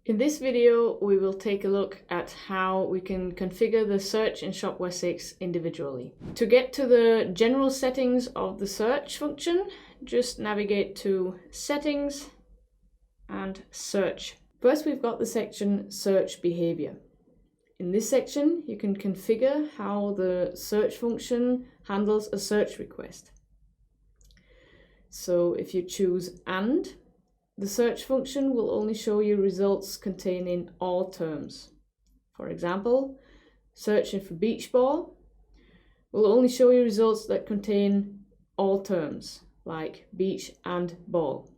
In this video, we will take a look at how we can configure the search in Shopware 6 individually. To get to the general settings of the search function, just navigate to Settings and Search. First, we've got the section Search Behavior. In this section, you can configure how the search function handles a search request. So if you choose AND, the search function will only show you results containing all terms. For example, searching for beach ball will only show you results that contain all terms, like beach and ball.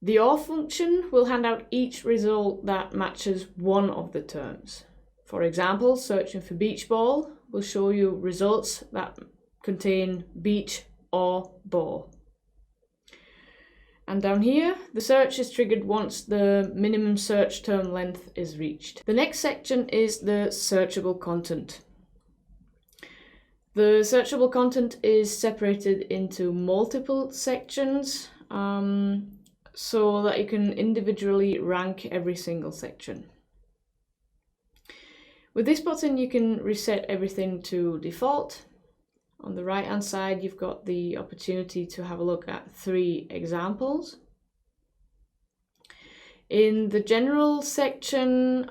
The OR function will hand out each result that matches one of the terms. For example, searching for beach ball will show you results that contain beach or ball. And down here, the search is triggered once the minimum search term length is reached. The next section is the searchable content. The searchable content is separated into multiple sections so that you can individually rank every single section. With this button, you can reset everything to default. On the right hand side, you've got the opportunity to have a look at 3 examples. In the general section,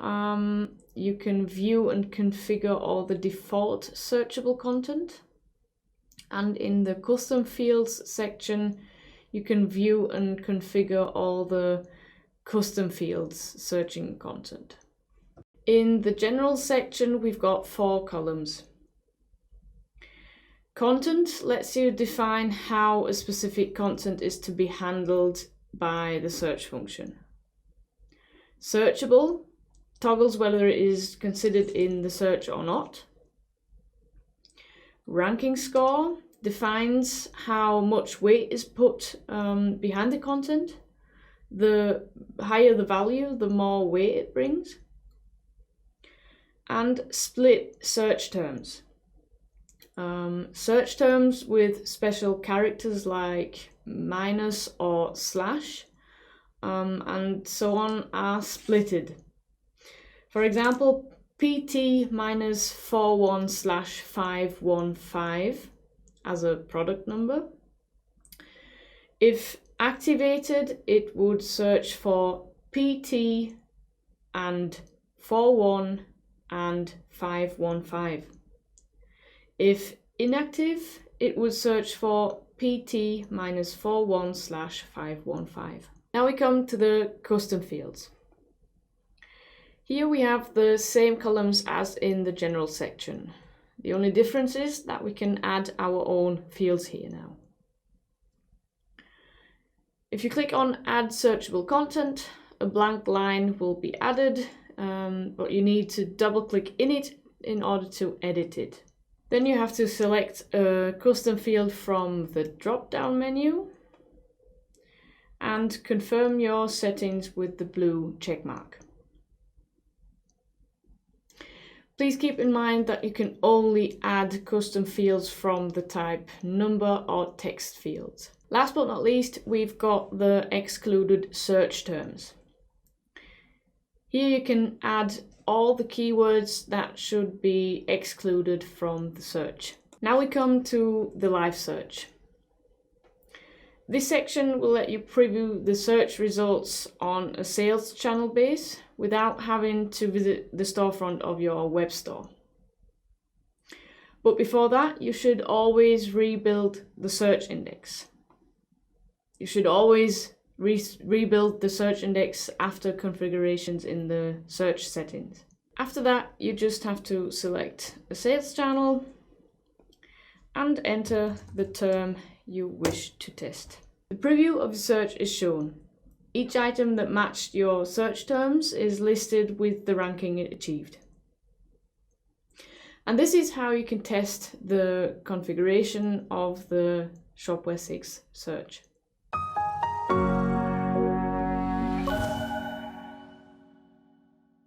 you can view and configure all the default searchable content. And in the custom fields section, you can view and configure all the custom fields searching content. In the general section, we've got 4 columns. Content lets you define how a specific content is to be handled by the search function. Searchable toggles whether it is considered in the search or not. Ranking score defines how much weight is put behind the content. The higher the value, the more weight it brings. And split search terms. Search terms with special characters like minus or slash and so on are splitted. For example, PT minus 41/515 as a product number. If activated, it would search for PT and 41 and 515. If inactive, it would search for PT minus 41/515. Now we come to the custom fields. Here we have the same columns as in the general section. The only difference is that we can add our own fields here now. If you click on Add Searchable Content, a blank line will be added, but you need to double click in it in order to edit it. Then you have to select a custom field from the drop-down menu and confirm your settings with the blue check mark. Please keep in mind that you can only add custom fields from the type number or text fields. Last but not least, we've got the excluded search terms. Here you can add all the keywords that should be excluded from the search. Now we come to the live search. This section will let you preview the search results on a sales channel base without having to visit the storefront of your web store. But before that, you should always rebuild the search index. You should always rebuild the search index after configurations in the search settings. After that, you just have to select a sales channel and enter the term you wish to test. The preview of the search is shown. Each item that matched your search terms is listed with the ranking it achieved. And this is how you can test the configuration of the Shopware 6 search.